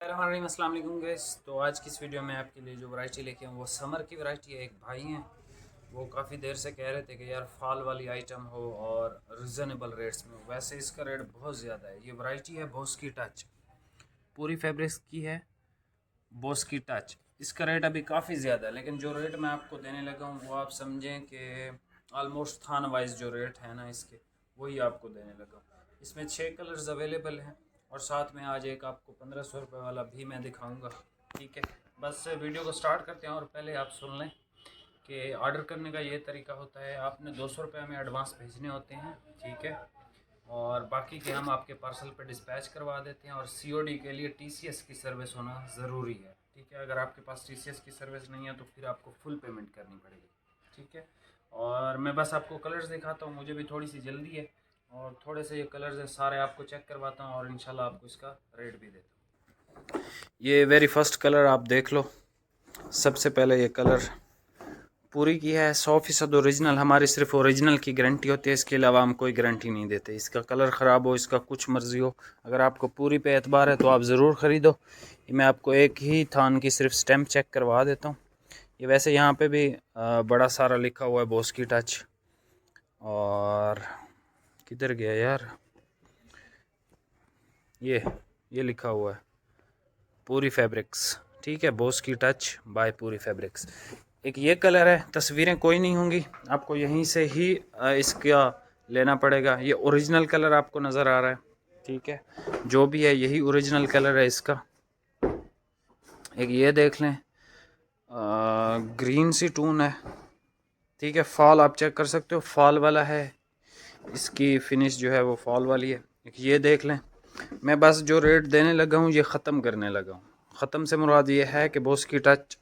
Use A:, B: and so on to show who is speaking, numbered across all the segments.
A: अस्सलाम वालेकुम गाइस। तो आज की इस वीडियो में आपके लिए जो वैरायटी लेके आऊँ वो समर की वैरायटी है। एक भाई हैं वो काफ़ी देर से कह रहे थे कि यार फॉल वाली आइटम हो और रिजनेबल रेट्स में हो। वैसे इसका रेट बहुत ज़्यादा है। ये वैरायटी है बॉस की टच, पूरी फैब्रिक्स की है बॉस की टच। इसका रेट अभी काफ़ी ज़्यादा है, लेकिन जो रेट मैं आपको देने लगा हूँ वो आप समझें कि ऑलमोस्ट थान वाइज जो रेट है ना इसके, वही आपको देने लगा हूँ। इसमें 6 कलर्स अवेलेबल हैं और साथ में आज एक आपको 1500 रुपये वाला भी मैं दिखाऊंगा। ठीक है, बस वीडियो को स्टार्ट करते हैं। और पहले आप सुन लें कि ऑर्डर करने का ये तरीका होता है, आपने 200 रुपये हमें एडवांस भेजने होते हैं। ठीक है, और बाकी के हम आपके पार्सल पे डिस्पैच करवा देते हैं। और सीओडी के लिए टीसीएस की सर्विस होना ज़रूरी है। ठीक है, अगर आपके पास टीसीएस की सर्विस नहीं है तो फिर आपको फुल पेमेंट करनी पड़ेगी। ठीक है, और मैं बस आपको कलर्स दिखाता हूँ, मुझे भी थोड़ी सी जल्दी है और थोड़े से ये कलर्स हैं सारे आपको चेक करवाता हूँ और इंशाल्लाह आपको इसका रेट भी देता हूँ। ये वेरी फर्स्ट कलर आप देख लो। सबसे पहले ये कलर पूरी की है 100% ओरिजिनल। हमारी सिर्फ ओरिजिनल की गारंटी होती है, इसके अलावा हम कोई गारंटी नहीं देते। इसका कलर ख़राब हो, इसका कुछ मर्ज़ी हो, अगर आपको पूरी पे एतबार है तो आप ज़रूर ख़रीदो। मैं आपको एक ही थान की सिर्फ स्टैम्प चेक करवा देता हूँ। ये वैसे यहाँ पे भी बड़ा सारा लिखा हुआ है बॉस की टच। और किधर गया यार, ये लिखा हुआ है पूरी फैब्रिक्स। ठीक है, बॉस की टच बाय पूरी फैब्रिक्स। एक ये कलर है, तस्वीरें कोई नहीं होंगी, आपको यहीं से ही इसका लेना पड़ेगा। ये ओरिजिनल कलर आपको नज़र आ रहा है। ठीक है, जो भी है यही ओरिजिनल कलर है इसका। एक ये देख लें, ग्रीन सी टून है। ठीक है, फॉल आप चेक कर सकते हो, फॉल वाला है। इसकी फिनिश जो है वो फॉल वाली है। एक ये देख लें। मैं बस जो रेट देने लगा हूँ ये ख़त्म करने लगा हूँ। ख़त्म से मुराद ये है कि बॉस की टच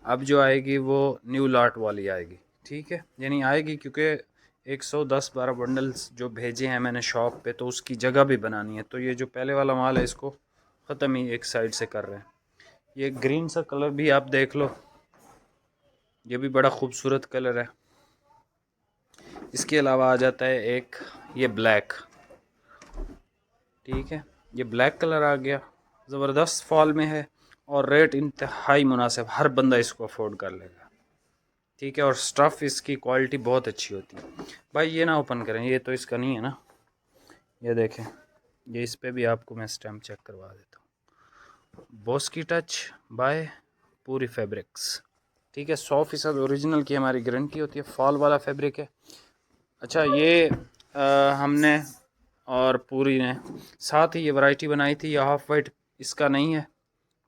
A: अब जो आएगी वो न्यू लॉट वाली आएगी। ठीक है, यानी आएगी क्योंकि 110-12 बंडल्स जो भेजे हैं मैंने शॉप पे, तो उसकी जगह भी बनानी है। तो ये जो पहले वाला माल है इसको ख़त्म ही एक साइड से कर रहे हैं। ये ग्रीन सा कलर भी आप देख लो, ये भी बड़ा खूबसूरत कलर है। इसके अलावा आ जाता है एक ये ब्लैक। ठीक है, ये ब्लैक कलर आ गया, ज़बरदस्त फॉल में है और रेट इंतहाई मुनासिब, हर बंदा इसको अफोर्ड कर लेगा। ठीक है, और स्टफ़ इसकी क्वालिटी बहुत अच्छी होती है। भाई ये ना ओपन करें, ये तो इसका नहीं है ना। ये देखें, ये इस पे भी आपको मैं स्टैम्प चेक करवा देता हूँ। बॉस की टच बाय पूरी फैब्रिक्स। ठीक है, 100% ओरिजिनल की हमारी गारंटी होती है। फॉल वाला फैब्रिक है। अच्छा, ये हमने और पूरी ने साथ ही ये वैरायटी बनाई थी। ये हाफ वाइट इसका नहीं है।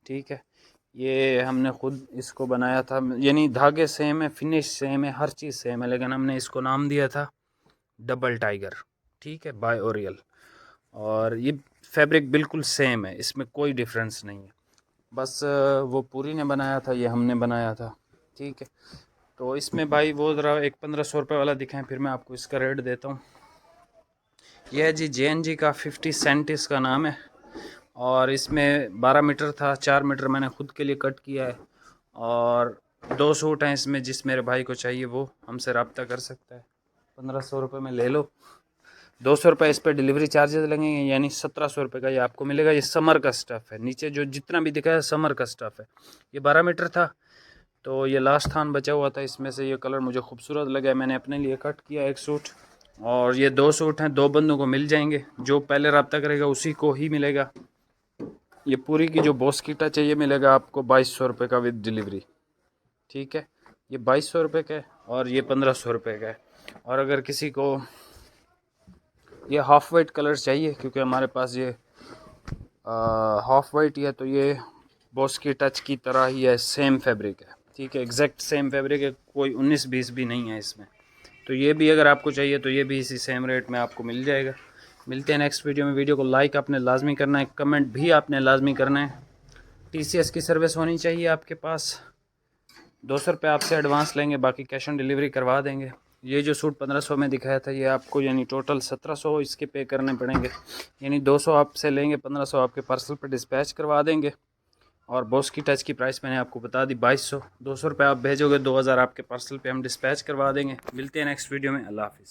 A: ठीक है, ये हमने ख़ुद इसको बनाया था, यानी धागे सेम है, फिनिश सेम है, हर चीज़ सेम है, लेकिन हमने इसको नाम दिया था डबल टाइगर। ठीक है, बाय ओरियल। और ये फैब्रिक बिल्कुल सेम है, इसमें कोई डिफरेंस नहीं है। बस वो पूरी ने बनाया था, ये हमने बनाया था। ठीक है, तो इसमें भाई वो ज़रा एक 1500 रुपये वाला दिखाएं, फिर मैं आपको इसका रेट देता हूँ। यह है जी JNG का 50 सेंट इसका नाम है। और इसमें 12 मीटर था, 4 मीटर मैंने ख़ुद के लिए कट किया है। और 2 सूट हैं इसमें, जिस मेरे भाई को चाहिए वो हमसे रब्ता कर सकता है। 1500 रुपये में ले लो। 200 रुपये इस पर डिलीवरी चार्जेस लगेंगे, यानी 1700 रुपये का ये आपको मिलेगा। ये समर का स्टफ़ है, नीचे जो जितना भी दिखा है समर का स्टफ़ है। ये 12 मीटर था, तो ये लास्ट थान बचा हुआ था, इसमें से ये कलर मुझे खूबसूरत लगा, मैंने अपने लिए कट किया एक सूट। और ये 2 सूट हैं, 2 बंदों को मिल जाएंगे, जो पहले रब्ता करेगा उसी को ही मिलेगा। ये पूरी की जो बॉस की टच है ये मिलेगा आपको 2200 रुपये का विद डिलीवरी। ठीक है, ये 2200 रुपये का है और ये 1500 रुपये का है। और अगर किसी को ये हाफ़ वाइट कलर चाहिए, क्योंकि हमारे पास ये हाफ़ वाइट ही है, तो ये बॉस की टच की तरह ही है, सेम फैब्रिक है। ठीक है, एग्जैक्ट सेम फैब्रिक है, कोई 19-20 भी नहीं है इसमें। तो ये भी अगर आपको चाहिए तो ये भी इसी सेम रेट में आपको मिल जाएगा। मिलते हैं नेक्स्ट वीडियो में। वीडियो को लाइक आपने लाजमी करना है, कमेंट भी आपने लाजमी करना है। टीसीएस की सर्विस होनी चाहिए आपके पास। 200 रुपये आपसे एडवांस लेंगे, बाकी कैश ऑन डिलीवरी करवा देंगे। ये जो सूट 1500 में दिखाया था ये आपको यानी टोटल 1700 इसके पे करने पड़ेंगे, यानी 200 आपसे लेंगे, 1500 आपके पार्सल पर डिस्पैच करवा देंगे। और बॉस की टच की प्राइस मैंने आपको बता दी 2200। 200 रुपये आप भेजोगे, 2000 आपके पार्सल पे हम डिस्पैच करवा देंगे। मिलते हैं नेक्स्ट वीडियो में। अल्लाह हाफ़िज़।